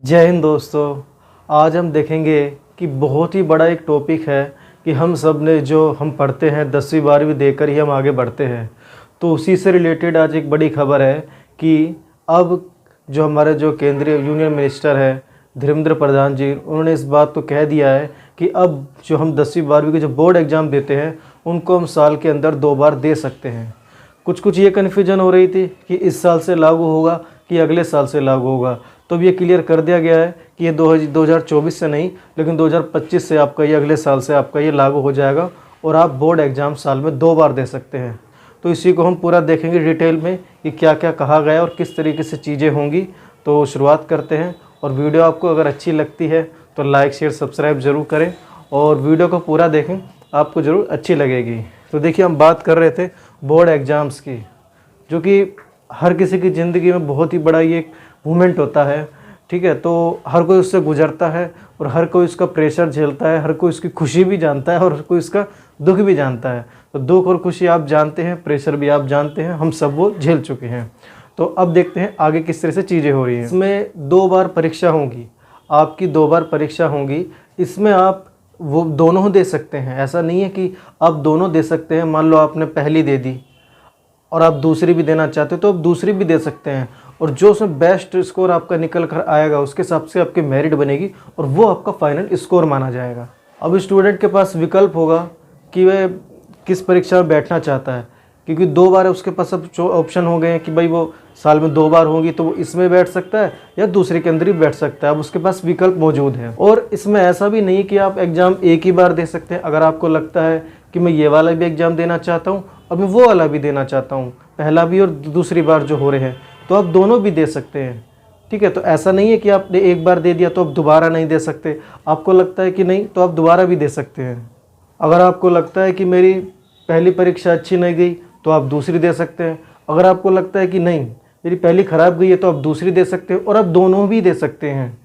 जय हिंद दोस्तों। आज हम देखेंगे कि बहुत ही बड़ा एक टॉपिक है कि हम सब ने जो हम पढ़ते हैं 10वीं 12वीं देकर ही हम आगे बढ़ते हैं। तो उसी से रिलेटेड आज एक बड़ी खबर है कि अब जो हमारे जो केंद्रीय यूनियन मिनिस्टर है धर्मेंद्र प्रधान जी, उन्होंने इस बात को कह दिया है कि अब जो हम 10वीं 12वीं के जो बोर्ड एग्ज़ाम देते हैं उनको हम साल के अंदर 2 बार दे सकते हैं। कुछ ये कन्फ्यूजन हो रही थी कि इस साल से लागू होगा कि अगले साल से लागू होगा, तो अब ये क्लियर कर दिया गया है कि ये 2024 से नहीं लेकिन 2025 से आपका ये अगले साल से आपका ये लागू हो जाएगा और आप बोर्ड एग्ज़ाम साल में 2 बार दे सकते हैं। तो इसी को हम पूरा देखेंगे डिटेल में कि क्या क्या कहा गया और किस तरीके से चीज़ें होंगी। तो शुरुआत करते हैं, और वीडियो आपको अगर अच्छी लगती है तो लाइक शेयर सब्सक्राइब ज़रूर करें और वीडियो को पूरा देखें, आपको ज़रूर अच्छी लगेगी। तो देखिए, हम बात कर रहे थे बोर्ड एग्ज़ाम्स की, जो कि हर किसी की ज़िंदगी में बहुत ही बड़ा ये एक मोमेंट होता है। ठीक है, तो हर कोई उससे गुजरता है और हर कोई उसका प्रेशर झेलता है, हर कोई उसकी खुशी भी जानता है और हर कोई उसका दुख भी जानता है। तो दुख और खुशी आप जानते हैं, प्रेशर भी आप जानते हैं, हम सब वो झेल चुके हैं। तो अब देखते हैं आगे किस तरह से चीज़ें हो रही हैं। इसमें 2 बार परीक्षा होंगी, आपकी 2 बार परीक्षा होंगी। इसमें आप वो दोनों दे सकते हैं, ऐसा नहीं है कि आप दोनों दे सकते हैं। मान लो आपने पहली दे दी और आप दूसरी भी देना चाहते हो तो आप दूसरी भी दे सकते हैं, और जो उसमें बेस्ट स्कोर आपका निकल कर आएगा उसके हिसाब से आपकी मेरिट बनेगी और वो आपका फाइनल स्कोर माना जाएगा। अब स्टूडेंट के पास विकल्प होगा कि वह किस परीक्षा में बैठना चाहता है, क्योंकि 2 बार है उसके पास अब ऑप्शन हो गए हैं कि भाई वो साल में 2 बार होगी तो वो इसमें बैठ सकता है या दूसरे के अंदर ही बैठ सकता है। अब उसके पास विकल्प मौजूद है। और इसमें ऐसा भी नहीं कि आप एग्ज़ाम एक ही बार दे सकते हैं। अगर आपको लगता है कि मैं ये वाला भी एग्ज़ाम देना चाहता हूँ और मैं वो वाला भी देना चाहता हूँ, पहला भी और दूसरी बार जो हो रहे हैं, तो आप दोनों भी दे सकते हैं। ठीक है, तो ऐसा नहीं है कि आपने एक बार दे दिया तो आप दोबारा नहीं दे सकते। आपको लगता है कि नहीं तो आप दोबारा भी दे सकते हैं। अगर आपको लगता है कि मेरी पहली परीक्षा अच्छी नहीं गई तो आप दूसरी दे सकते हैं। अगर आपको लगता है कि नहीं मेरी पहली ख़राब गई है तो आप दूसरी दे सकते हैं, और आप दोनों भी दे सकते हैं।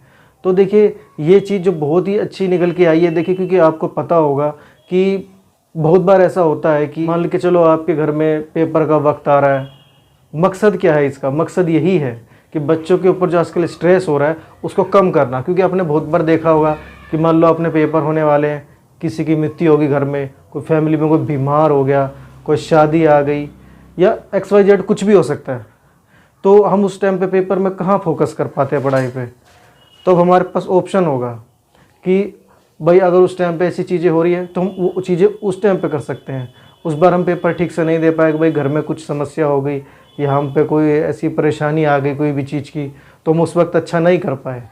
तो देखिए, ये चीज़ जो बहुत ही अच्छी निकल के आई है, देखिए, क्योंकि आपको पता होगा कि बहुत बार ऐसा होता है कि मान के चलो आपके घर में पेपर का वक्त आ रहा है। मकसद क्या है इसका? मकसद यही है कि बच्चों के ऊपर जो आजकल स्ट्रेस हो रहा है उसको कम करना। क्योंकि आपने बहुत बार देखा होगा कि मान लो अपने पेपर होने वाले हैं, किसी की मृत्यु होगी घर में, कोई फैमिली में कोई बीमार हो गया, कोई शादी आ गई, या XYZ कुछ भी हो सकता है। तो हम उस टाइम पे पेपर में कहाँ फोकस कर पाते हैं पढ़ाई पे। तो अब हमारे पास ऑप्शन होगा कि भाई अगर उस टाइम पे ऐसी चीज़ें हो रही है तो हम वो चीज़ें उस टाइम पे कर सकते हैं। उस बार हम पेपर ठीक से नहीं दे पाए, भाई घर में कुछ समस्या हो गई या हम पे कोई ऐसी परेशानी आ गई कोई भी चीज़ की, तो हम उस वक्त अच्छा नहीं कर पाए,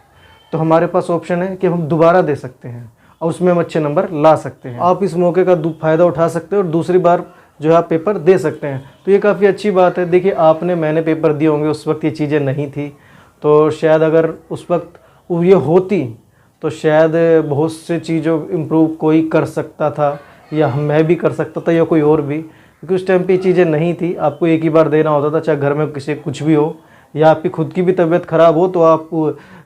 तो हमारे पास ऑप्शन है कि हम दोबारा दे सकते हैं और उसमें हम अच्छे नंबर ला सकते हैं। आप इस मौके का फ़ायदा उठा सकते हो और दूसरी बार जो है आप पेपर दे सकते हैं। तो ये काफ़ी अच्छी बात है। देखिए, मैंने पेपर दिए होंगे, उस वक्त ये चीज़ें नहीं थी, तो शायद अगर उस वक्त ये होती तो शायद बहुत से चीज़ों इम्प्रूव कोई कर सकता था, या मैं भी कर सकता था या कोई और भी, क्योंकि उस टाइम पे ये चीज़ें नहीं थी। आपको एक ही बार देना होता था, चाहे घर में किसी कुछ भी हो या आपकी खुद की भी तबीयत ख़राब हो तो आप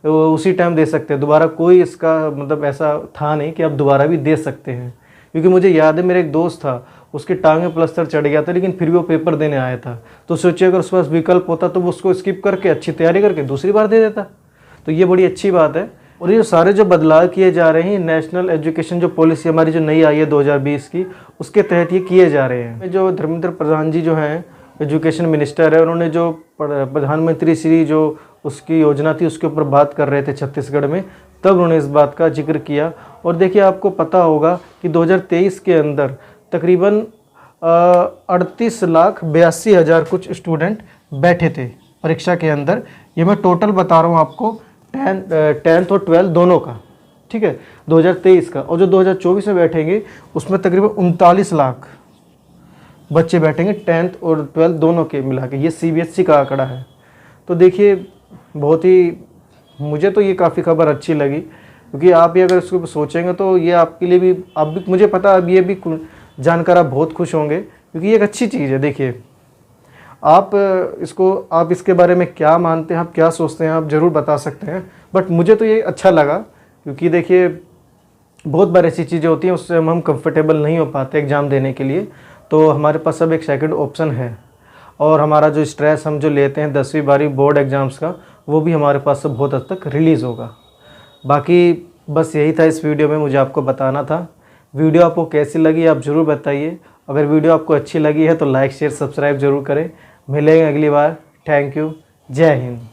उसी टाइम दे सकते हैं। दोबारा कोई इसका मतलब ऐसा था नहीं कि आप दोबारा भी दे सकते हैं। क्योंकि मुझे याद है, मेरा एक दोस्त था, उसकी टांग में प्लास्टर चढ़ गया था लेकिन फिर भी वो पेपर देने आया था। तो सोचिए अगर उसके पास विकल्प होता तो वो उसको स्किप करके अच्छी तैयारी करके दूसरी बार दे देता। तो ये बड़ी अच्छी बात है। और ये सारे जो बदलाव किए जा रहे हैं, नेशनल एजुकेशन जो पॉलिसी हमारी जो नई आई है 2020 की, उसके तहत ये किए जा रहे हैं। जो धर्मेंद्र प्रधान जी जो हैं एजुकेशन मिनिस्टर है, उन्होंने जो प्रधानमंत्री श्री जो उसकी योजना थी उसके ऊपर बात कर रहे थे छत्तीसगढ़ में, तब उन्होंने इस बात का जिक्र किया। और देखिए, आपको पता होगा कि 2023 के अंदर तकरीबन 38,82,000 कुछ स्टूडेंट बैठे थे परीक्षा के अंदर। ये मैं टोटल बता रहा हूँ आपको, 10th और 12th दोनों का। ठीक है, 2023 का। और जो 2024 में बैठेंगे उसमें तकरीबन 39 लाख बच्चे बैठेंगे 10th और 12th दोनों के मिला के। ये CBSE का आंकड़ा है। तो देखिए, बहुत ही मुझे तो ये काफ़ी खबर अच्छी लगी, क्योंकि आप ये अगर इसको सोचेंगे तो ये आपके लिए भी, आप भी, मुझे पता अब ये भी जानकर आप बहुत खुश होंगे, क्योंकि ये एक अच्छी चीज़ है। देखिए, आप इसके बारे में क्या मानते हैं, आप क्या सोचते हैं, आप ज़रूर बता सकते हैं। बट मुझे तो ये अच्छा लगा, क्योंकि देखिए बहुत बार ऐसी चीज़ें होती हैं उससे हम कंफर्टेबल नहीं हो पाते एग्ज़ाम देने के लिए। तो हमारे पास अब एक सेकंड ऑप्शन है, और हमारा जो स्ट्रेस हम जो लेते हैं 10वीं 12वीं बोर्ड एग्ज़ाम्स का, वो भी हमारे पास से बहुत हद तक रिलीज़ होगा। बाकी बस यही था इस वीडियो में, मुझे आपको बताना था। वीडियो आपको कैसी लगी आप ज़रूर बताइए। अगर वीडियो आपको अच्छी लगी है तो लाइक शेयर सब्सक्राइब ज़रूर करें। मिलेंगे अगली बार। Thank you. जय हिंद।